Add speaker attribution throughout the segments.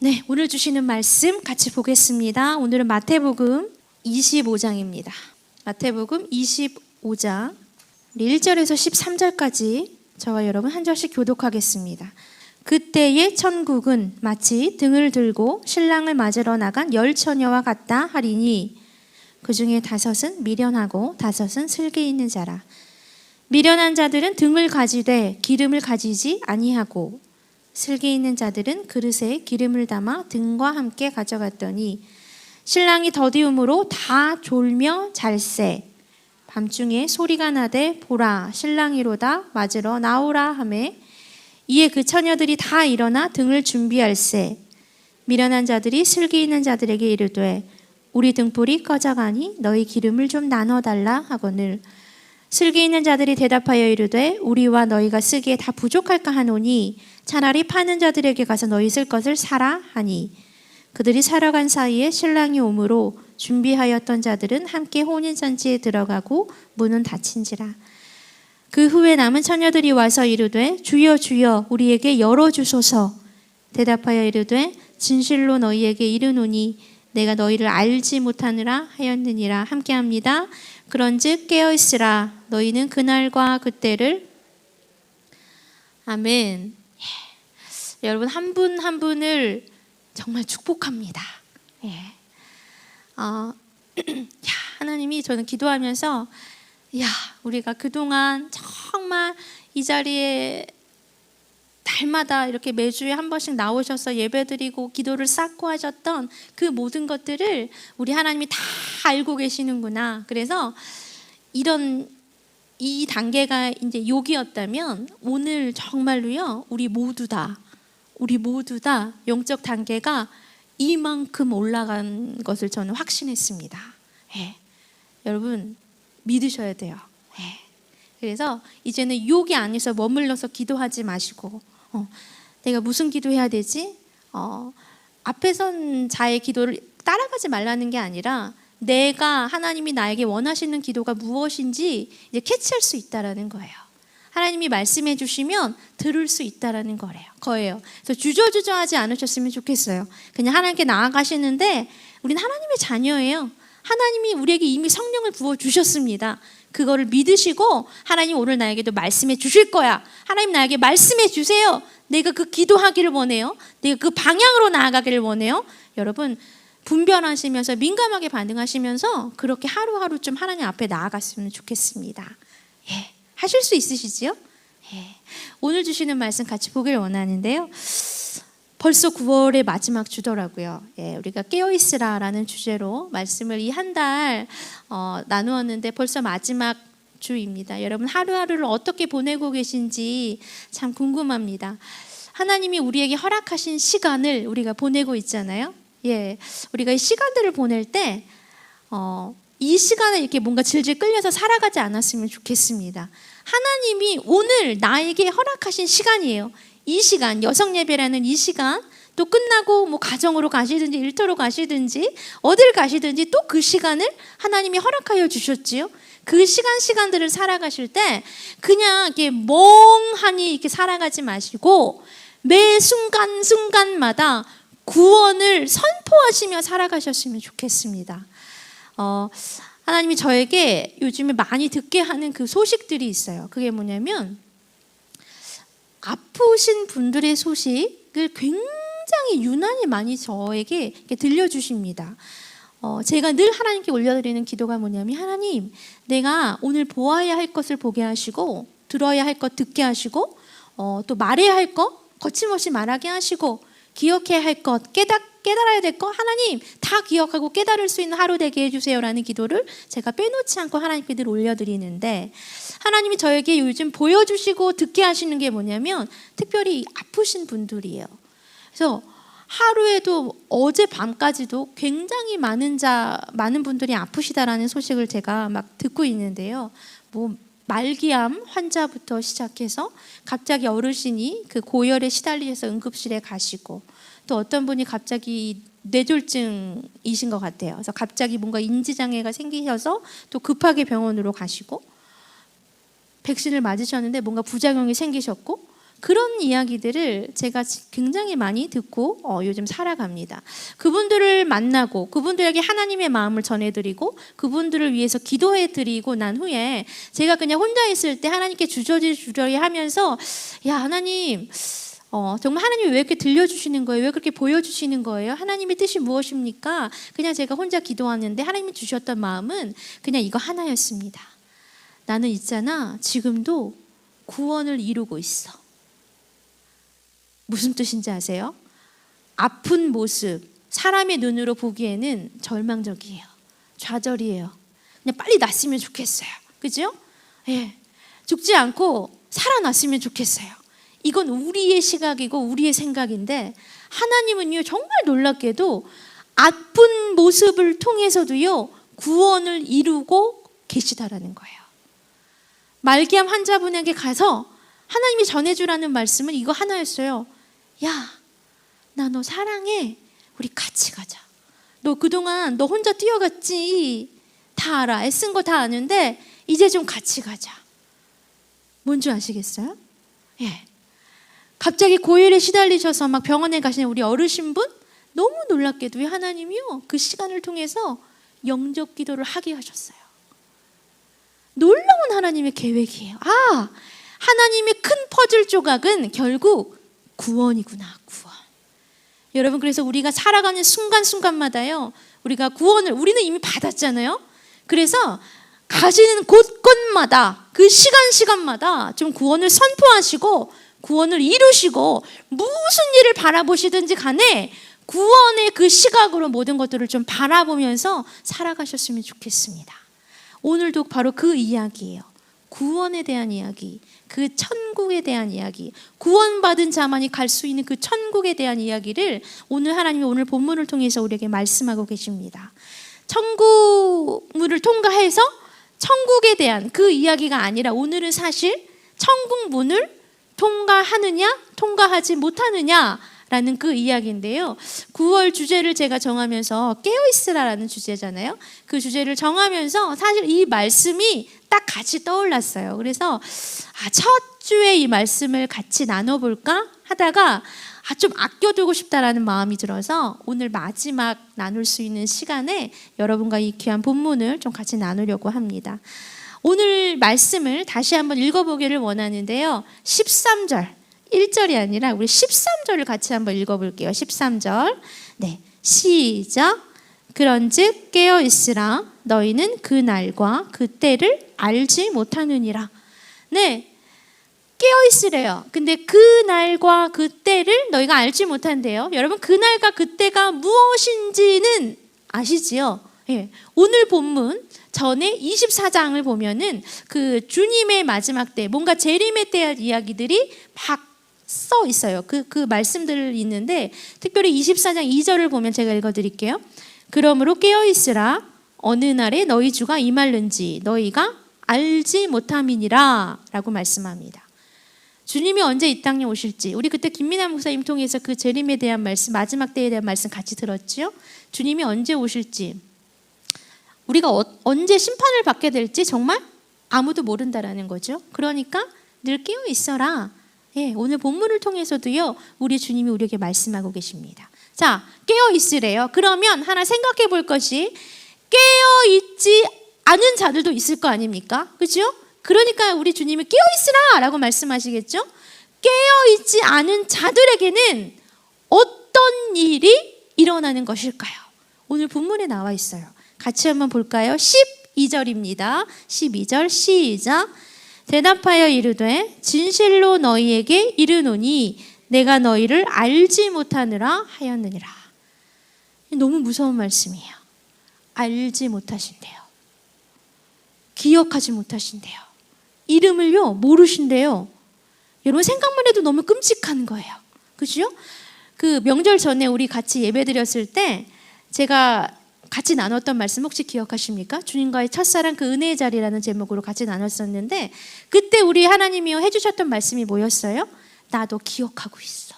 Speaker 1: 네, 오늘 주시는 말씀 같이 보겠습니다. 오늘은 마태복음 25장입니다. 마태복음 25장 1절에서 13절까지 저와 여러분 한 절씩 교독하겠습니다. 그때의 천국은 마치 등을 들고 신랑을 맞으러 나간 10처녀와 같다 하리니 그 중에 5은 미련하고 5은 슬기 있는 자라. 미련한 자들은 등을 가지되 기름을 가지지 아니하고 슬기 있는 자들은 그릇에 기름을 담아 등과 함께 가져갔더니 신랑이 더디움으로 다 졸며 잘세. 밤중에 소리가 나되 보라 신랑이로다 맞으러 나오라 하매 이에 그 처녀들이 다 일어나 등을 준비할세. 미련한 자들이 슬기 있는 자들에게 이르되 우리 등불이 꺼져가니 너희 기름을 좀 나눠달라 하거늘 슬기 있는 자들이 대답하여 이르되 우리와 너희가 쓰기에 다 부족할까 하노니 차라리 파는 자들에게 가서 너희 쓸 것을 사라 하니 그들이 사러 간 사이에 신랑이 오므로 준비하였던 자들은 함께 혼인잔치에 들어가고 문은 닫힌지라. 그 후에 남은 처녀들이 와서 이르되 주여 주여 우리에게 열어주소서. 대답하여 이르되 진실로 너희에게 이르노니 내가 너희를 알지 못하느라 하였느니라. 함께합니다. 그런즉 깨어있으라. 너희는 그날과 그때를. 아멘. 여러분 한 분 한 분을 정말 축복합니다. 하나님이 저는 기도하면서 우리가 그동안 정말 이 자리에 달마다 이렇게 매주에 한 번씩 나오셔서 예배드리고 기도를 쌓고 하셨던 그 모든 것들을 우리 하나님이 다 알고 계시는구나. 그래서 이 단계가 이제 욕이었다면 오늘 정말로요 우리 모두 다 영적 단계가 이만큼 올라간 것을 저는 확신했습니다. 여러분 믿으셔야 돼요. 그래서 이제는 욕이 안에서 머물러서 기도하지 마시고 내가 무슨 기도해야 되지? 앞에 선 자의 기도를 따라가지 말라는 게 아니라 내가 하나님이 나에게 원하시는 기도가 무엇인지 이제 캐치할 수 있다라는 거예요. 하나님이 말씀해 주시면 들을 수 있다라는 거예요. 그래서 주저주저하지 않으셨으면 좋겠어요. 그냥 하나님께 나아가시는데 우리는 하나님의 자녀예요. 하나님이 우리에게 이미 성령을 부어주셨습니다. 그거를 믿으시고 하나님 오늘 나에게도 말씀해 주실 거야. 하나님 나에게 말씀해 주세요. 내가 그 기도하기를 원해요. 내가 그 방향으로 나아가기를 원해요. 여러분 분별하시면서 민감하게 반응하시면서 그렇게 하루하루 좀 하나님 앞에 나아갔으면 좋겠습니다. 하실 수 있으시지요? 오늘 주시는 말씀 같이 보기를 원하는데요. 벌써 9월의 마지막 주더라고요. 우리가 깨어있으라라는 주제로 말씀을 이 한 달 나누었는데 벌써 마지막 주입니다. 여러분 하루하루를 어떻게 보내고 계신지 참 궁금합니다. 하나님이 우리에게 허락하신 시간을 우리가 보내고 있잖아요. 우리가 이 시간들을 보낼 때 이 시간을 이렇게 뭔가 질질 끌려서 살아가지 않았으면 좋겠습니다. 하나님이 오늘 나에게 허락하신 시간이에요. 이 시간, 여성 예배라는 이 시간, 또 끝나고 뭐 가정으로 가시든지 일터로 가시든지 어딜 가시든지 또 그 시간을 하나님이 허락하여 주셨지요. 그 시간들을 살아가실 때 그냥 이렇게 멍하니 이렇게 살아가지 마시고 매 순간마다 구원을 선포하시며 살아가셨으면 좋겠습니다. 하나님이 저에게 요즘에 많이 듣게 하는 그 소식들이 있어요. 그게 뭐냐면 아프신 분들의 소식을 굉장히 유난히 많이 저에게 들려주십니다. 제가 늘 하나님께 올려드리는 기도가 뭐냐면 하나님 내가 오늘 보아야 할 것을 보게 하시고 들어야 할 것 듣게 하시고 또 말해야 할 것 거침없이 말하게 하시고 기억해야 할 것 깨달아야 될 것 하나님 다 기억하고 깨달을 수 있는 하루 되게 해주세요라는 기도를 제가 빼놓지 않고 하나님께 늘 올려드리는데 하나님이 저에게 요즘 보여주시고 듣게 하시는 게 뭐냐면 특별히 아프신 분들이에요. 그래서 하루에도 어젯밤까지도 굉장히 많은 분들이 아프시다라는 소식을 제가 막 듣고 있는데요. 말기암 환자부터 시작해서 갑자기 어르신이 그 고열에 시달리셔서 응급실에 가시고 또 어떤 분이 갑자기 뇌졸중이신 것 같아요. 그래서 갑자기 뭔가 인지장애가 생기셔서 또 급하게 병원으로 가시고 백신을 맞으셨는데 뭔가 부작용이 생기셨고 그런 이야기들을 제가 굉장히 많이 듣고 요즘 살아갑니다. 그분들을 만나고 그분들에게 하나님의 마음을 전해드리고 그분들을 위해서 기도해드리고 난 후에 제가 그냥 혼자 있을 때 하나님께 주저리 하면서 야 하나님 정말 하나님이 왜 이렇게 들려주시는 거예요? 왜 그렇게 보여주시는 거예요? 하나님의 뜻이 무엇입니까? 그냥 제가 혼자 기도하는데 하나님이 주셨던 마음은 그냥 이거 하나였습니다. 나는 있잖아 지금도 구원을 이루고 있어. 무슨 뜻인지 아세요? 아픈 모습, 사람의 눈으로 보기에는 절망적이에요. 좌절이에요. 그냥 빨리 낫으면 좋겠어요. 그죠? 예. 죽지 않고 살아났으면 좋겠어요. 이건 우리의 시각이고 우리의 생각인데 하나님은요 정말 놀랍게도 아픈 모습을 통해서도요 구원을 이루고 계시다라는 거예요. 말기암 환자분에게 가서 하나님이 전해주라는 말씀은 이거 하나였어요. 야, 나 너 사랑해. 우리 같이 가자. 너 그동안 너 혼자 뛰어갔지. 다 알아. 애쓴 거 다 아는데 이제 좀 같이 가자. 뭔지 아시겠어요? 예. 갑자기 고열에 시달리셔서 막 병원에 가시는 우리 어르신분 너무 놀랍게도 하나님이요 그 시간을 통해서 영접 기도를 하게 하셨어요. 놀라운 하나님의 계획이에요. 하나님의 큰 퍼즐 조각은 결국 구원이구나. 구원. 여러분 그래서 우리가 살아가는 순간순간마다요 우리가 구원을 우리는 이미 받았잖아요. 그래서 가시는 곳곳마다 그 시간마다 좀 구원을 선포하시고 구원을 이루시고 무슨 일을 바라보시든지 간에 구원의 그 시각으로 모든 것들을 좀 바라보면서 살아가셨으면 좋겠습니다. 오늘도 바로 그 이야기예요. 구원에 대한 이야기, 그 천국에 대한 이야기, 구원받은 자만이 갈 수 있는 그 천국에 대한 이야기를 오늘 하나님이 오늘 본문을 통해서 우리에게 말씀하고 계십니다. 천국문을 통과해서 천국에 대한 그 이야기가 아니라 오늘은 사실 천국 문을 통과하느냐 통과하지 못하느냐라는 그 이야기인데요. 9월 주제를 제가 정하면서 깨어있으라라는 주제잖아요. 그 주제를 정하면서 사실 이 말씀이 딱 같이 떠올랐어요. 그래서 첫 주에 이 말씀을 같이 나눠볼까 하다가 좀 아껴두고 싶다라는 마음이 들어서 오늘 마지막 나눌 수 있는 시간에 여러분과 이 귀한 본문을 좀 같이 나누려고 합니다. 오늘 말씀을 다시 한번 읽어보기를 원하는데요. 13절, 1절이 아니라 우리 13절을 같이 한번 읽어볼게요. 13절. 네, 시작. 그런즉 깨어있으라. 너희는 그 날과 그 때를 알지 못하느니라. 네, 깨어있으래요. 근데 그 날과 그 때를 너희가 알지 못한대요. 여러분 그 날과 그 때가 무엇인지는 아시지요? 예, 오늘 본문 전에 24장을 보면은 그 주님의 마지막 때 뭔가 재림에 대한 이야기들이 막 써 있어요. 그 말씀들 있는데 특별히 24장 2절을 보면 제가 읽어드릴게요. 그러므로 깨어있으라. 어느 날에 너희 주가 임할는지 너희가 알지 못함이니라 라고 말씀합니다. 주님이 언제 이 땅에 오실지 우리 그때 김민아 목사님 통해서 그 재림에 대한 말씀 마지막 때에 대한 말씀 같이 들었죠. 주님이 언제 오실지 우리가 언제 심판을 받게 될지 정말 아무도 모른다라는 거죠. 그러니까 늘 깨어 있어라. 예, 오늘 본문을 통해서도요 우리 주님이 우리에게 말씀하고 계십니다. 자, 깨어 있으래요. 그러면 하나 생각해 볼 것이 깨어 있지 않은 자들도 있을 거 아닙니까? 그렇죠? 그러니까 우리 주님이 깨어 있으라 라고 말씀하시겠죠? 깨어 있지 않은 자들에게는 어떤 일이 일어나는 것일까요? 오늘 본문에 나와 있어요. 같이 한번 볼까요? 12절입니다. 12절 시작. 대답하여 이르되 진실로 너희에게 이르노니 내가 너희를 알지 못하느라 하였느니라. 너무 무서운 말씀이에요. 알지 못하신대요. 기억하지 못하신대요. 이름을요 모르신대요. 여러분 생각만 해도 너무 끔찍한 거예요. 그죠? 그 명절 전에 우리 같이 예배 드렸을 때 제가 같이 나눴던 말씀 혹시 기억하십니까? 주님과의 첫사랑 그 은혜의 자리라는 제목으로 같이 나눴었는데 그때 우리 하나님이 해주셨던 말씀이 뭐였어요? 나도 기억하고 있어.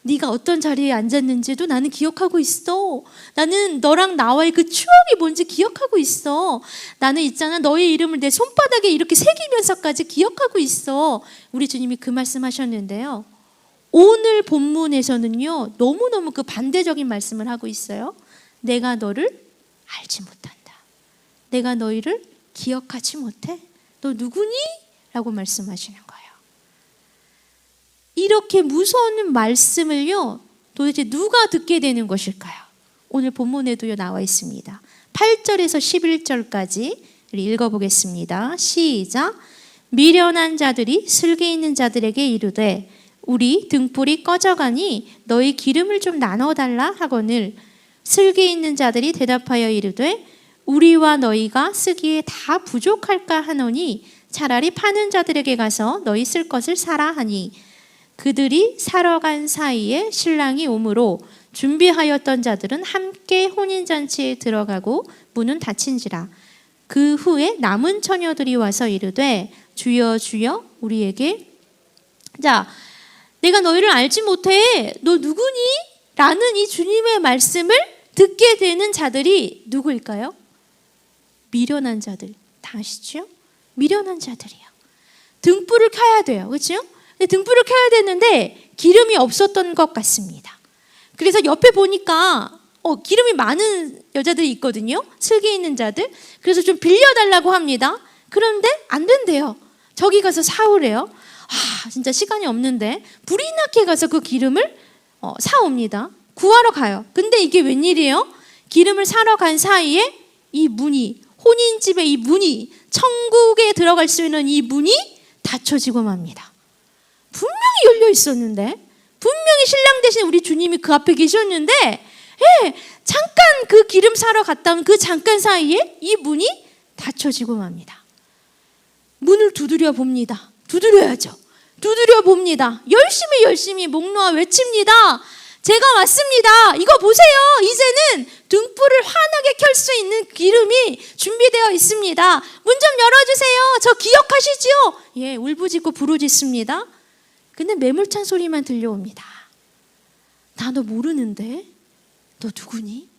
Speaker 1: 네가 어떤 자리에 앉았는지도 나는 기억하고 있어. 나는 너랑 나와의 그 추억이 뭔지 기억하고 있어. 나는 있잖아, 너의 이름을 내 손바닥에 이렇게 새기면서까지 기억하고 있어. 우리 주님이 그 말씀하셨는데요, 오늘 본문에서는요 너무너무 그 반대적인 말씀을 하고 있어요. 내가 너를 알지 못한다. 내가 너희를 기억하지 못해. 너 누구니? 라고 말씀하시는 거예요. 이렇게 무서운 말씀을요 도대체 누가 듣게 되는 것일까요? 오늘 본문에도요 나와 있습니다. 8절에서 11절까지 읽어보겠습니다. 시작. 미련한 자들이 슬기 있는 자들에게 이르되 우리 등불이 꺼져가니 너희 기름을 좀 나눠달라 하거늘 슬기 있는 자들이 대답하여 이르되 우리와 너희가 쓰기에 다 부족할까 하노니 차라리 파는 자들에게 가서 너희 쓸 것을 사라 하니 그들이 사러 간 사이에 신랑이 오므로 준비하였던 자들은 함께 혼인잔치에 들어가고 문은 닫힌지라. 그 후에 남은 처녀들이 와서 이르되 주여 주여 우리에게 자 내가 너희를 알지 못해 너 누구니? 라는 이 주님의 말씀을 듣게 되는 자들이 누구일까요? 미련한 자들. 다 아시죠? 미련한 자들이요. 등불을 켜야 돼요. 그렇죠? 근데 등불을 켜야 되는데 기름이 없었던 것 같습니다. 그래서 옆에 보니까 기름이 많은 여자들이 있거든요. 슬기 있는 자들. 그래서 좀 빌려달라고 합니다. 그런데 안 된대요. 저기 가서 사오래요. 진짜 시간이 없는데 불이 나게 가서 그 기름을 사옵니다. 구하러 가요. 근데 이게 웬일이에요? 기름을 사러 간 사이에 이 문이, 혼인집의 이 문이, 천국에 들어갈 수 있는 이 문이 닫혀지고 맙니다. 분명히 열려 있었는데, 분명히 신랑 대신 우리 주님이 그 앞에 계셨는데 잠깐 그 기름 사러 갔다 온 그 잠깐 사이에 이 문이 닫혀지고 맙니다. 문을 두드려 봅니다. 두드려야죠. 두드려 봅니다. 열심히 목 놓아 외칩니다. 제가 왔습니다. 이거 보세요. 이제는 등불을 환하게 켤 수 있는 기름이 준비되어 있습니다. 문 좀 열어주세요. 저 기억하시지요? 예, 울부짖고 부르짖습니다. 근데 매몰찬 소리만 들려옵니다. 나 너 모르는데? 너 누구니?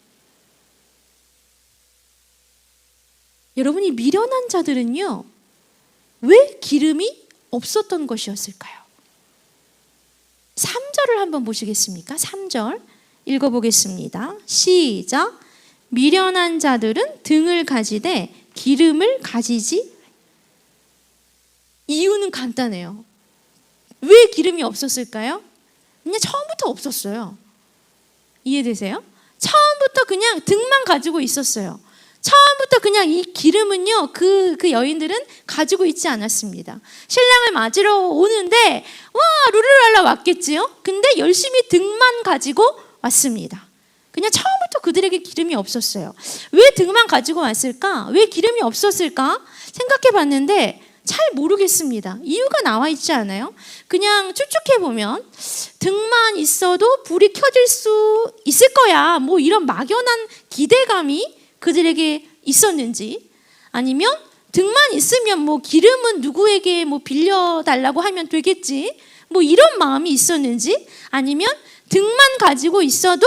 Speaker 1: 여러분이 미련한 자들은요 왜 기름이 없었던 것이었을까요? 3절을 한번 보시겠습니까? 3절 읽어보겠습니다. 시작. 미련한 자들은 등을 가지되 기름을 가지지. 이유는 간단해요. 왜 기름이 없었을까요? 그냥 처음부터 없었어요. 이해되세요? 처음부터 그냥 등만 가지고 있었어요. 처음부터 그냥 이 기름은요 그 여인들은 가지고 있지 않았습니다. 신랑을 맞으러 오는데 와 루루랄라 왔겠지요. 근데 열심히 등만 가지고 왔습니다. 그냥 처음부터 그들에게 기름이 없었어요. 왜 등만 가지고 왔을까? 왜 기름이 없었을까? 생각해 봤는데 잘 모르겠습니다. 이유가 나와 있지 않아요? 그냥 추측해 보면 등만 있어도 불이 켜질 수 있을 거야, 뭐 이런 막연한 기대감이 그들에게 있었는지, 아니면 등만 있으면 뭐 기름은 누구에게 뭐 빌려달라고 하면 되겠지, 뭐 이런 마음이 있었는지, 아니면 등만 가지고 있어도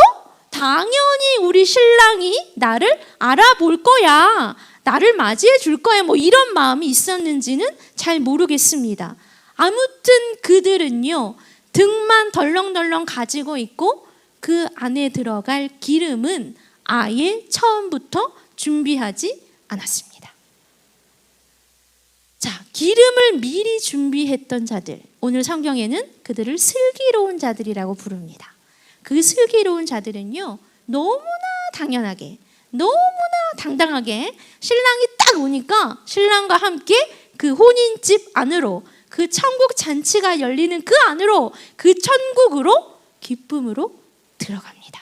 Speaker 1: 당연히 우리 신랑이 나를 알아볼 거야, 나를 맞이해 줄 거야, 뭐 이런 마음이 있었는지는 잘 모르겠습니다. 아무튼 그들은요 등만 덜렁덜렁 가지고 있고 그 안에 들어갈 기름은 아예 처음부터 준비하지 않았습니다. 자, 기름을 미리 준비했던 자들, 오늘 성경에는 그들을 슬기로운 자들이라고 부릅니다. 그 슬기로운 자들은요 너무나 당연하게, 너무나 당당하게 신랑이 딱 오니까 신랑과 함께 그 혼인집 안으로, 그 천국 잔치가 열리는 그 안으로, 그 천국으로 기쁨으로 들어갑니다.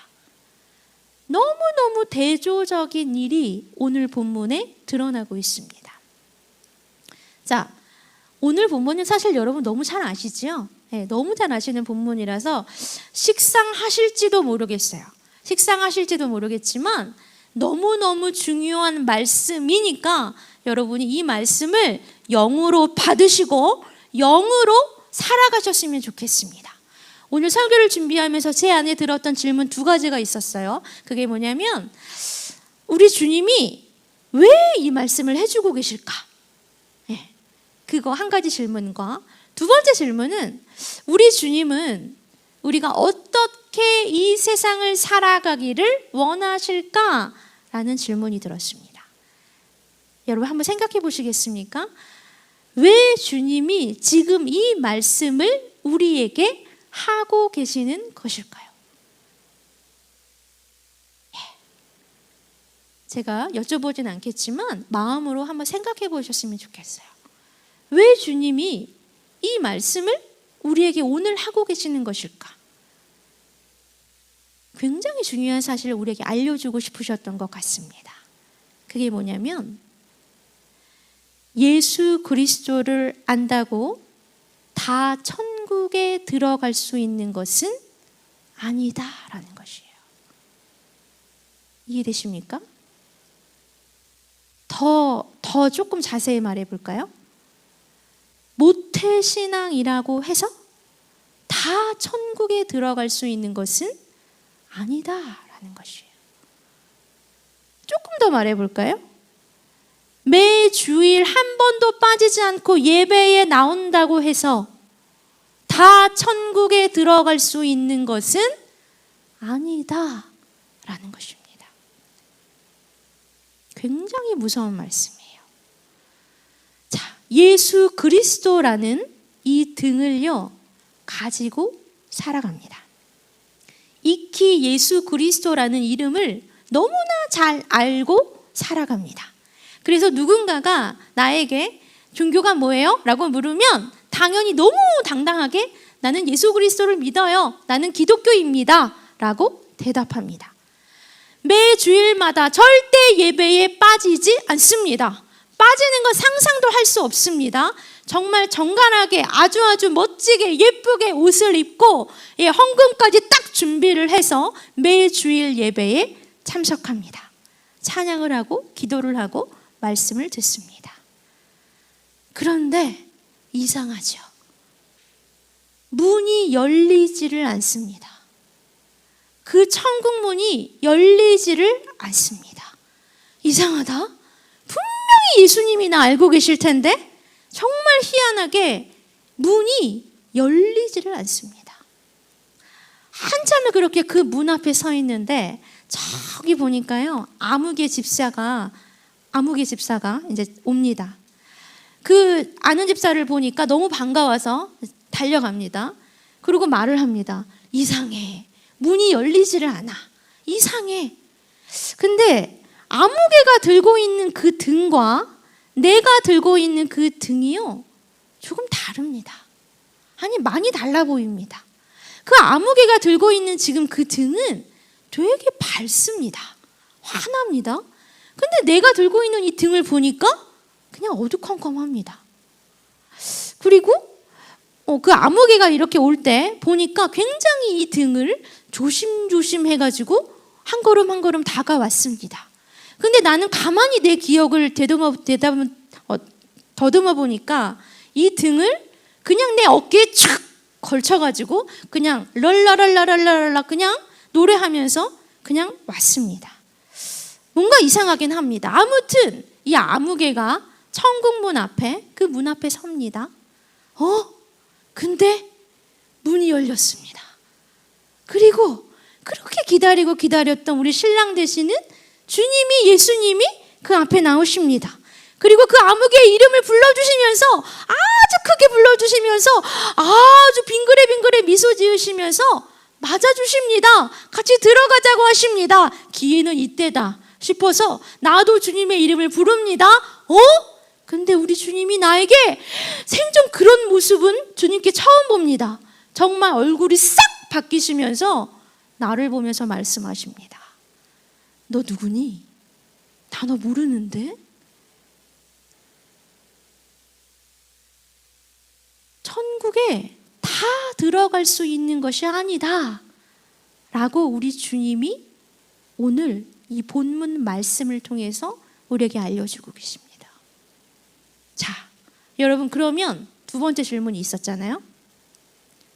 Speaker 1: 너무너무 대조적인 일이 오늘 본문에 드러나고 있습니다. 자, 오늘 본문은 사실 여러분 너무 잘 아시죠? 네, 너무 잘 아시는 본문이라서 식상하실지도 모르겠어요. 식상하실지도 모르겠지만 너무너무 중요한 말씀이니까 여러분이 이 말씀을 영으로 받으시고 영으로 살아가셨으면 좋겠습니다. 오늘 설교를 준비하면서 제 안에 들었던 질문 두 가지가 있었어요. 그게 뭐냐면 우리 주님이 왜 이 말씀을 해주고 계실까? 네, 그거 한 가지 질문과 두 번째 질문은 우리 주님은 우리가 어떻게 이 세상을 살아가기를 원하실까라는 질문이 들었습니다. 여러분 한번 생각해 보시겠습니까? 왜 주님이 지금 이 말씀을 우리에게 하고 계시는 것일까요? 제가 여쭤보진 않겠지만 마음으로 한번 생각해 보셨으면 좋겠어요. 왜 주님이 이 말씀을 우리에게 오늘 하고 계시는 것일까? 굉장히 중요한 사실을 우리에게 알려주고 싶으셨던 것 같습니다. 그게 뭐냐면 예수 그리스도를 안다고 다 천국에 들어갈 수 있는 것은 아니다라는 것이에요. 이해되십니까? 더 조금 자세히 말해 볼까요? 모태신앙이라고 해서 다 천국에 들어갈 수 있는 것은 아니다라는 것이에요. 조금 더 말해 볼까요? 매 주일 한 번도 빠지지 않고 예배에 나온다고 해서 다 천국에 들어갈 수 있는 것은 아니다라는 것입니다. 굉장히 무서운 말씀이에요. 자, 예수 그리스도라는 이 등을요 가지고 살아갑니다. 익히 예수 그리스도라는 이름을 너무나 잘 알고 살아갑니다. 그래서 누군가가 나에게 종교가 뭐예요? 라고 물으면 당연히 너무 당당하게 나는 예수 그리스도를 믿어요. 나는 기독교입니다. 라고 대답합니다. 매 주일마다 절대 예배에 빠지지 않습니다. 빠지는 건 상상도 할 수 없습니다. 정말 정갈하게 아주 멋지게 예쁘게 옷을 입고 헌금까지 딱 준비를 해서 매 주일 예배에 참석합니다. 찬양을 하고 기도를 하고 말씀을 듣습니다. 그런데 이상하죠. 문이 열리지를 않습니다. 그 천국 문이 열리지를 않습니다. 이상하다. 분명히 예수님이나 알고 계실 텐데 정말 희한하게 문이 열리지를 않습니다. 한참을 그렇게 그 문 앞에 서 있는데 저기 보니까요 아무개 집사가 이제 옵니다. 그 아는 집사를 보니까 너무 반가워서 달려갑니다. 그리고 말을 합니다. 이상해. 문이 열리지를 않아. 이상해. 근데 아무개가 들고 있는 그 등과 내가 들고 있는 그 등이요 조금 다릅니다. 아니 많이 달라 보입니다. 그 아무개가 들고 있는 지금 그 등은 되게 밝습니다. 환합니다. 근데 내가 들고 있는 이 등을 보니까 그냥 어두컴컴합니다. 그리고 그 아무개가 이렇게 올 때 보니까 굉장히 이 등을 조심조심 해가지고 한 걸음 한 걸음 다가왔습니다. 근데 나는 가만히 내 기억을 더듬어 보니까 이 등을 그냥 내 어깨에 촥 걸쳐가지고 그냥 랄라랄라랄라랄라 그냥 노래하면서 그냥 왔습니다. 뭔가 이상하긴 합니다. 아무튼 이 아무개가 천국문 앞에 그 문 앞에 섭니다. 근데 문이 열렸습니다. 그리고 그렇게 기다렸던 우리 신랑 되시는 주님이 예수님이 그 앞에 나오십니다. 그리고 그 아무개의 이름을 불러주시면서 아주 크게 불러주시면서 아주 빙그레 미소 지으시면서 맞아주십니다. 같이 들어가자고 하십니다. 기회는 이때다 싶어서 나도 주님의 이름을 부릅니다. 근데 우리 주님이 나에게 생전 그런 모습은 주님께 처음 봅니다. 정말 얼굴이 싹 바뀌시면서 나를 보면서 말씀하십니다. 너 누구니? 나 너 모르는데? 천국에 다 들어갈 수 있는 것이 아니다 라고 우리 주님이 오늘 이 본문 말씀을 통해서 우리에게 알려주고 계십니다. 자, 여러분 그러면 두 번째 질문이 있었잖아요.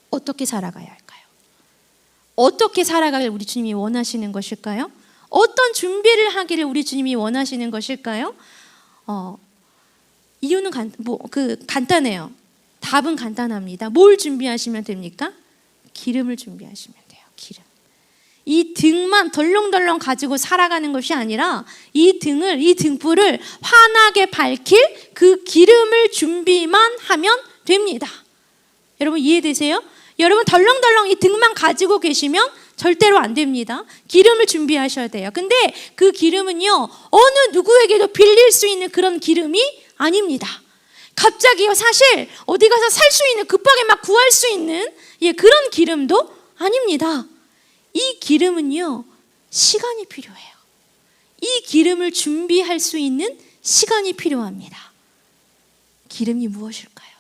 Speaker 1: 어떻게 살아가야 할까요? 어떻게 살아가길 우리 주님이 원하시는 것일까요? 어떤 준비를 하기를 우리 주님이 원하시는 것일까요? 이유는 간단해요. 답은 간단합니다. 뭘 준비하시면 됩니까? 기름을 준비하시면 돼요. 기름. 이 등만 덜렁덜렁 가지고 살아가는 것이 아니라 이 등불을 환하게 밝힐 그 기름을 준비만 하면 됩니다. 여러분 이해되세요? 여러분 덜렁덜렁 이 등만 가지고 계시면 절대로 안 됩니다. 기름을 준비하셔야 돼요. 근데 그 기름은요, 어느 누구에게도 빌릴 수 있는 그런 기름이 아닙니다. 갑자기요, 사실 어디 가서 살 수 있는, 급하게 막 구할 수 있는 그런 기름도 아닙니다. 이 기름은요, 시간이 필요해요. 이 기름을 준비할 수 있는 시간이 필요합니다. 기름이 무엇일까요?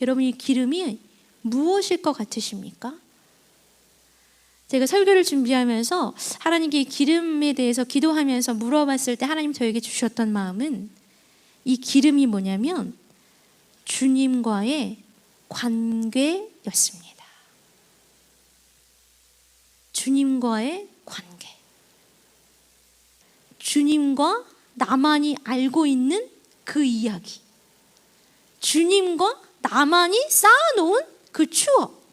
Speaker 1: 여러분, 이 기름이 무엇일 것 같으십니까? 제가 설교를 준비하면서 하나님께 기름에 대해서 기도하면서 물어봤을 때 하나님 저에게 주셨던 마음은, 이 기름이 뭐냐면 주님과의 관계였습니다. 주님과의 관계. 주님과 나만이 알고 있는 그 이야기. 주님과 나만이 쌓아놓은 그 추억.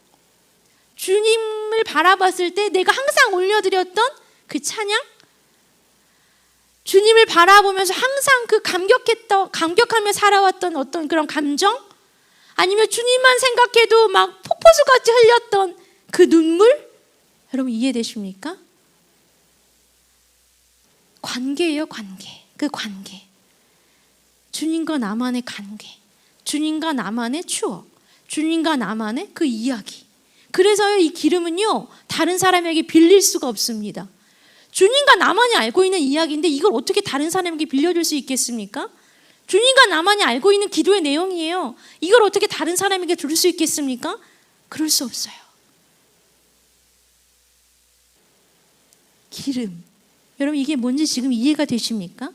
Speaker 1: 주님을 바라봤을 때 내가 항상 올려드렸던 그 찬양. 주님을 바라보면서 항상 그 감격하며 살아왔던 어떤 그런 감정. 아니면 주님만 생각해도 막 폭포수같이 흘렸던 그 눈물. 여러분 이해되십니까? 관계예요, 관계. 그 관계. 주님과 나만의 관계. 주님과 나만의 추억. 주님과 나만의 그 이야기. 그래서요, 이 기름은요, 다른 사람에게 빌릴 수가 없습니다. 주님과 나만이 알고 있는 이야기인데 이걸 어떻게 다른 사람에게 빌려줄 수 있겠습니까? 주님과 나만이 알고 있는 기도의 내용이에요. 이걸 어떻게 다른 사람에게 줄 수 있겠습니까? 그럴 수 없어요. 기름. 여러분 이게 뭔지 지금 이해가 되십니까?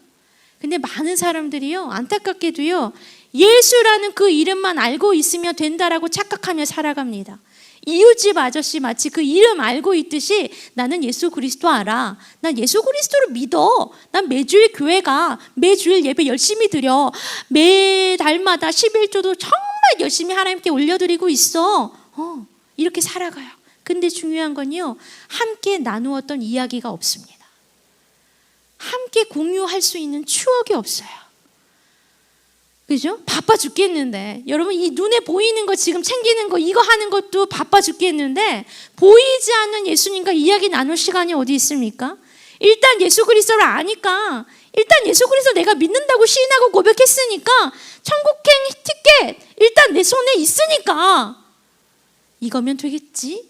Speaker 1: 근데 많은 사람들이요, 안타깝게도요, 예수라는 그 이름만 알고 있으면 된다라고 착각하며 살아갑니다. 이웃집 아저씨 마치 그 이름 알고 있듯이 나는 예수 그리스도 알아. 난 예수 그리스도를 믿어. 난 매주일 교회 가. 매주일 예배 열심히 드려. 매달마다 11조도 정말 열심히 하나님께 올려드리고 있어. 이렇게 살아가요. 근데 중요한 건요, 함께 나누었던 이야기가 없습니다. 함께 공유할 수 있는 추억이 없어요. 그죠? 바빠 죽겠는데, 여러분 이 눈에 보이는 거 지금 챙기는 거 이거 하는 것도 바빠 죽겠는데, 보이지 않는 예수님과 이야기 나눌 시간이 어디 있습니까? 일단 예수 그리스도를 아니까, 일단 예수 그리스도 내가 믿는다고 시인하고 고백했으니까 천국행 티켓 일단 내 손에 있으니까 이거면 되겠지?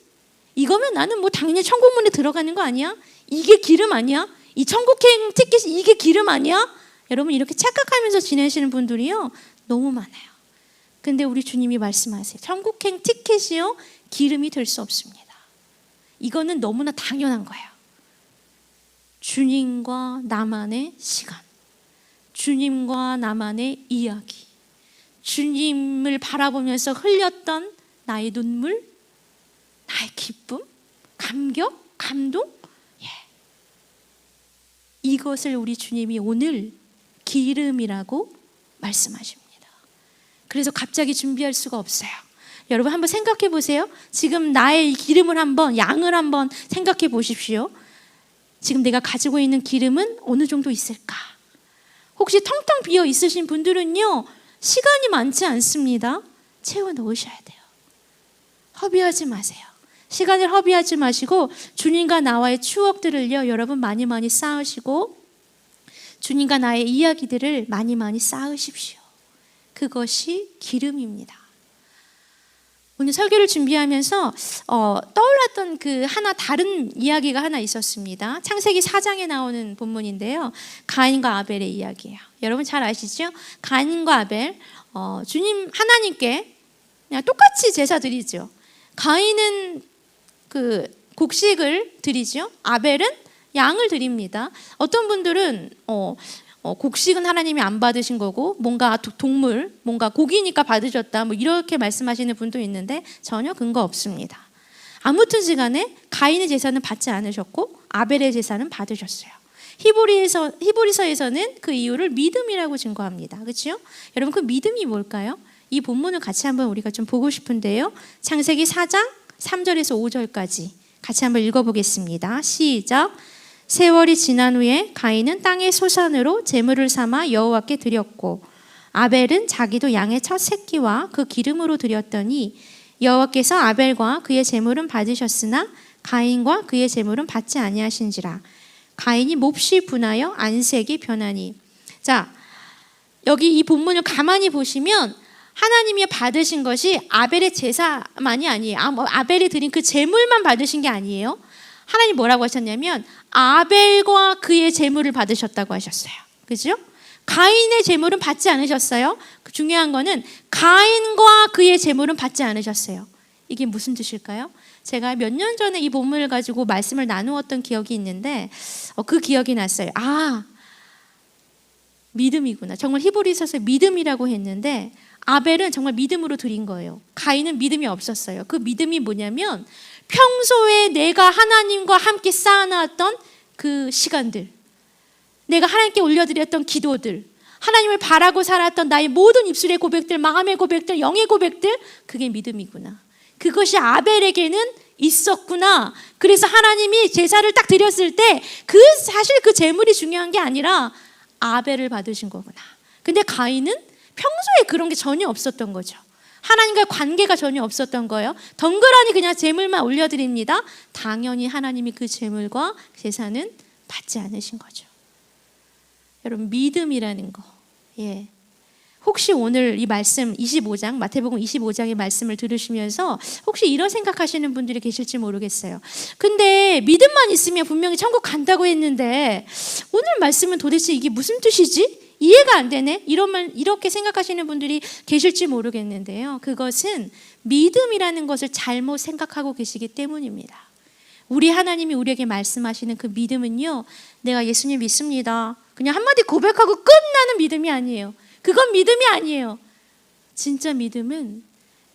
Speaker 1: 이거면 나는 뭐 당연히 천국문에 들어가는 거 아니야? 이게 기름 아니야? 이 천국행 티켓이 이게 기름 아니야? 여러분 이렇게 착각하면서 지내시는 분들이요, 너무 많아요. 근데 우리 주님이 말씀하세요. 천국행 티켓이요, 기름이 될 수 없습니다. 이거는 너무나 당연한 거예요. 주님과 나만의 시간, 주님과 나만의 이야기, 주님을 바라보면서 흘렸던 나의 눈물, 나의 기쁨, 감격, 감동, 이것을 우리 주님이 오늘 기름이라고 말씀하십니다. 그래서 갑자기 준비할 수가 없어요. 여러분 한번 생각해 보세요. 지금 나의 기름을 한번, 양을 한번 생각해 보십시오. 지금 내가 가지고 있는 기름은 어느 정도 있을까? 혹시 텅텅 비어 있으신 분들은요, 시간이 많지 않습니다. 채워 넣으셔야 돼요. 허비하지 마세요. 시간을 허비하지 마시고 주님과 나와의 추억들을요, 여러분 많이 많이 쌓으시고 주님과 나의 이야기들을 많이 많이 쌓으십시오. 그것이 기름입니다. 오늘 설교를 준비하면서 떠올랐던 그 하나 다른 이야기가 하나 있었습니다. 창세기 4장에 나오는 본문인데요, 가인과 아벨의 이야기예요. 여러분 잘 아시죠? 가인과 아벨, 주님 하나님께 그냥 똑같이 제사 드리죠. 가인은 그 곡식을 드리죠. 아벨은 양을 드립니다. 어떤 분들은 곡식은 하나님이 안 받으신 거고 뭔가 동물, 뭔가 고기니까 받으셨다, 뭐 이렇게 말씀하시는 분도 있는데 전혀 근거 없습니다. 아무튼지 간에 가인의 제사는 받지 않으셨고 아벨의 제사는 받으셨어요. 히브리서에서는 그 이유를 믿음이라고 증거합니다. 그렇죠? 여러분, 그 믿음이 뭘까요? 이 본문을 같이 한번 우리가 좀 보고 싶은데요. 창세기 4장 3절에서 5절까지 같이 한번 읽어보겠습니다. 시작. 세월이 지난 후에 가인은 땅의 소산으로 제물을 삼아 여호와께 드렸고 아벨은 자기도 양의 첫 새끼와 그 기름으로 드렸더니 여호와께서 아벨과 그의 제물은 받으셨으나 가인과 그의 제물은 받지 아니하신지라. 가인이 몹시 분하여 안색이 변하니. 자, 여기 이 본문을 가만히 보시면 하나님이 받으신 것이 아벨의 제사만이 아니에요. 아벨이 드린 그 제물만 받으신 게 아니에요. 하나님 뭐라고 하셨냐면 아벨과 그의 제물을 받으셨다고 하셨어요. 그죠? 가인의 제물은 받지 않으셨어요. 중요한 거는 가인과 그의 제물은 받지 않으셨어요. 이게 무슨 뜻일까요? 제가 몇 년 전에 이 본문을 가지고 말씀을 나누었던 기억이 있는데 그 기억이 났어요. 믿음이구나. 정말 히브리서에서 믿음이라고 했는데 아벨은 정말 믿음으로 드린 거예요. 가인은 믿음이 없었어요. 그 믿음이 뭐냐면 평소에 내가 하나님과 함께 쌓아놨던 그 시간들, 내가 하나님께 올려드렸던 기도들, 하나님을 바라고 살았던 나의 모든 입술의 고백들, 마음의 고백들, 영의 고백들, 그게 믿음이구나. 그것이 아벨에게는 있었구나. 그래서 하나님이 제사를 딱 드렸을 때 사실 그 제물이 중요한 게 아니라 아벨을 받으신 거구나. 근데 가인은 평소에 그런 게 전혀 없었던 거죠. 하나님과의 관계가 전혀 없었던 거예요. 덩그러니 그냥 제물만 올려드립니다. 당연히 하나님이 그 제물과 제사는 받지 않으신 거죠. 여러분, 믿음이라는 거. 혹시 오늘 이 말씀 25장, 마태복음 25장의 말씀을 들으시면서 혹시 이런 생각하시는 분들이 계실지 모르겠어요. 근데 믿음만 있으면 분명히 천국 간다고 했는데 오늘 말씀은 도대체 이게 무슨 뜻이지? 이해가 안 되네? 이렇게 생각하시는 분들이 계실지 모르겠는데요. 그것은 믿음이라는 것을 잘못 생각하고 계시기 때문입니다. 우리 하나님이 우리에게 말씀하시는 그 믿음은요, 내가 예수님 믿습니다, 그냥 한마디 고백하고 끝나는 믿음이 아니에요. 그건 믿음이 아니에요. 진짜 믿음은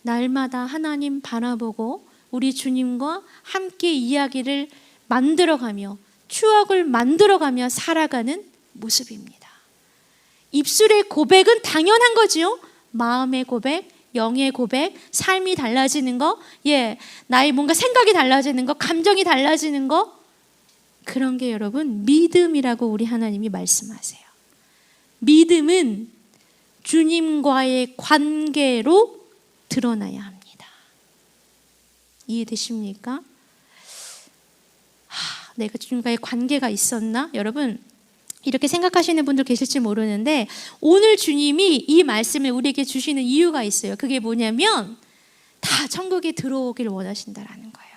Speaker 1: 날마다 하나님 바라보고 우리 주님과 함께 이야기를 만들어가며 추억을 만들어가며 살아가는 모습입니다. 입술의 고백은 당연한 거지요. 마음의 고백, 영의 고백, 삶이 달라지는 거, 나의 뭔가 생각이 달라지는 거, 감정이 달라지는 거, 그런 게 여러분 믿음이라고 우리 하나님이 말씀하세요. 믿음은 주님과의 관계로 드러나야 합니다. 이해되십니까? 내가 주님과의 관계가 있었나? 여러분, 이렇게 생각하시는 분들 계실지 모르는데 오늘 주님이 이 말씀을 우리에게 주시는 이유가 있어요. 그게 뭐냐면 다 천국에 들어오길 원하신다라는 거예요.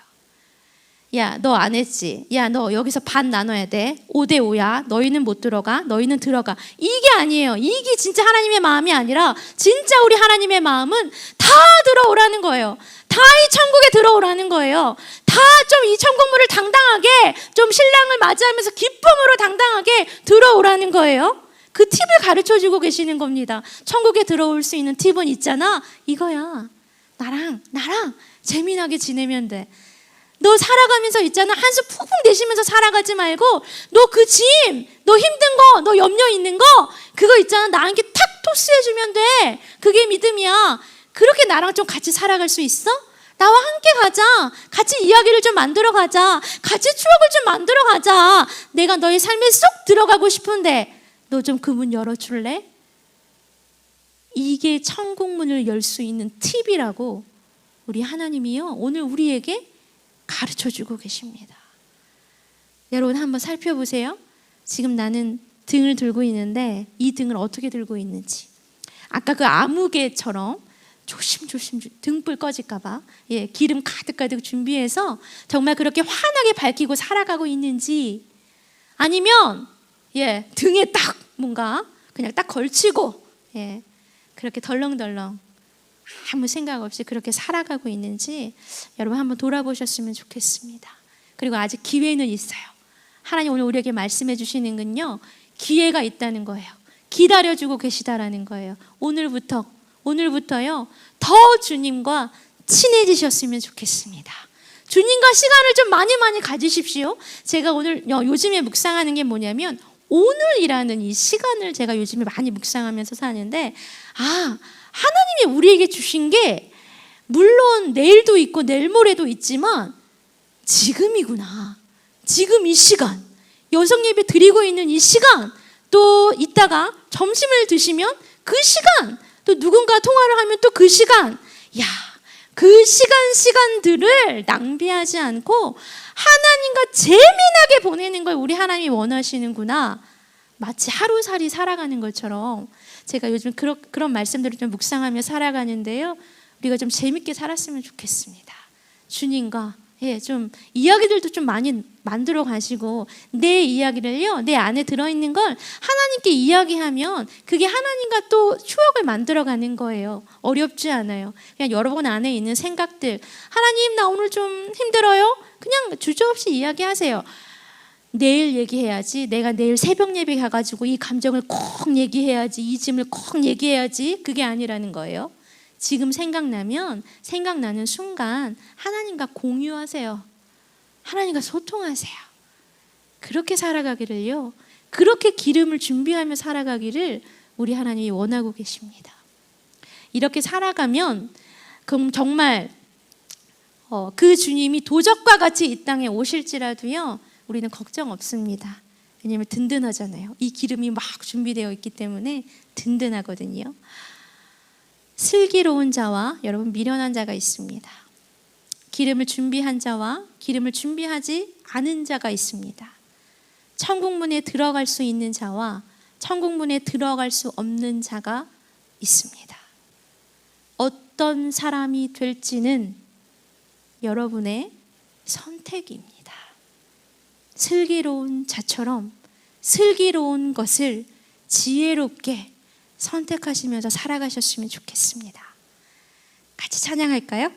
Speaker 1: 야, 너 안 했지? 야, 너 여기서 반 나눠야 돼. 5대5야. 너희는 못 들어가. 너희는 들어가. 이게 아니에요. 이게 진짜 하나님의 마음이 아니라 진짜 우리 하나님의 마음은 다 들어오라는 거예요. 다 이 천국에 들어오라는 거예요. 다 좀 이 천국문을 당당하게, 좀 신랑을 맞이하면서 기쁨으로 당당하게 들어오라는 거예요. 그 팁을 가르쳐주고 계시는 겁니다. 천국에 들어올 수 있는 팁은 있잖아. 이거야. 나랑 재미나게 지내면 돼. 너 살아가면서 있잖아, 한숨 푹푹 내쉬면서 살아가지 말고 너 그 짐, 너 힘든 거, 너 염려 있는 거, 그거 있잖아, 나한테 탁 토스해주면 돼. 그게 믿음이야. 그렇게 나랑 좀 같이 살아갈 수 있어? 나와 함께 가자. 같이 이야기를 좀 만들어 가자. 같이 추억을 좀 만들어 가자. 내가 너의 삶에 쏙 들어가고 싶은데 너 좀 그 문 열어줄래? 이게 천국문을 열 수 있는 팁이라고 우리 하나님이요, 오늘 우리에게 가르쳐주고 계십니다. 여러분, 한번 살펴보세요. 지금 나는 등을 들고 있는데 이 등을 어떻게 들고 있는지. 아까 그 아무개처럼 조심조심 등불 꺼질까 봐 기름 가득가득 준비해서 정말 그렇게 환하게 밝히고 살아가고 있는지, 아니면 등에 딱 뭔가 그냥 딱 걸치고 그렇게 덜렁덜렁 아무 생각 없이 그렇게 살아가고 있는지 여러분 한번 돌아보셨으면 좋겠습니다. 그리고 아직 기회는 있어요. 하나님 오늘 우리에게 말씀해 주시는 건요, 기회가 있다는 거예요. 기다려주고 계시다라는 거예요. 오늘부터요 더 주님과 친해지셨으면 좋겠습니다. 주님과 시간을 좀 많이 가지십시오. 제가 오늘 요즘에 묵상하는 게 뭐냐면 오늘이라는 이 시간을 제가 요즘에 많이 묵상하면서 사는데, 하나님이 우리에게 주신 게 물론 내일도 있고 내일 모레도 있지만 지금이구나. 지금 이 시간, 여성 예배 드리고 있는 이 시간, 또 이따가 점심을 드시면 그 시간, 또 누군가 통화를 하면 또 그 시간, 그 시간들을 낭비하지 않고 하나님과 재미나게 보내는 걸 우리 하나님이 원하시는구나. 마치 하루살이 살아가는 것처럼 제가 요즘 그런 말씀들을 좀 묵상하며 살아가는데요. 우리가 좀 재밌게 살았으면 좋겠습니다. 주님과 좀 이야기들도 좀 많이 만들어 가시고, 내 이야기를요, 내 안에 들어있는 걸 하나님께 이야기하면 그게 하나님과 또 추억을 만들어 가는 거예요. 어렵지 않아요. 그냥 여러분 안에 있는 생각들, 하나님 나 오늘 좀 힘들어요? 그냥 주저없이 이야기하세요. 내일 얘기해야지, 내가 내일 새벽 예배 가가지고 이 감정을 꼭 얘기해야지, 이 짐을 꼭 얘기해야지, 그게 아니라는 거예요. 지금 생각나는 순간 하나님과 공유하세요. 하나님과 소통하세요. 그렇게 살아가기를요, 그렇게 기름을 준비하며 살아가기를 우리 하나님이 원하고 계십니다. 이렇게 살아가면 그럼 정말 그 주님이 도적과 같이 이 땅에 오실지라도요, 우리는 걱정 없습니다. 왜냐하면 든든하잖아요. 이 기름이 막 준비되어 있기 때문에 든든하거든요. 슬기로운 자와 여러분 미련한 자가 있습니다. 기름을 준비한 자와 기름을 준비하지 않은 자가 있습니다. 천국문에 들어갈 수 있는 자와 천국문에 들어갈 수 없는 자가 있습니다. 어떤 사람이 될지는 여러분의 선택입니다. 슬기로운 자처럼 슬기로운 것을 지혜롭게 선택하시면서 살아가셨으면 좋겠습니다. 같이 찬양할까요?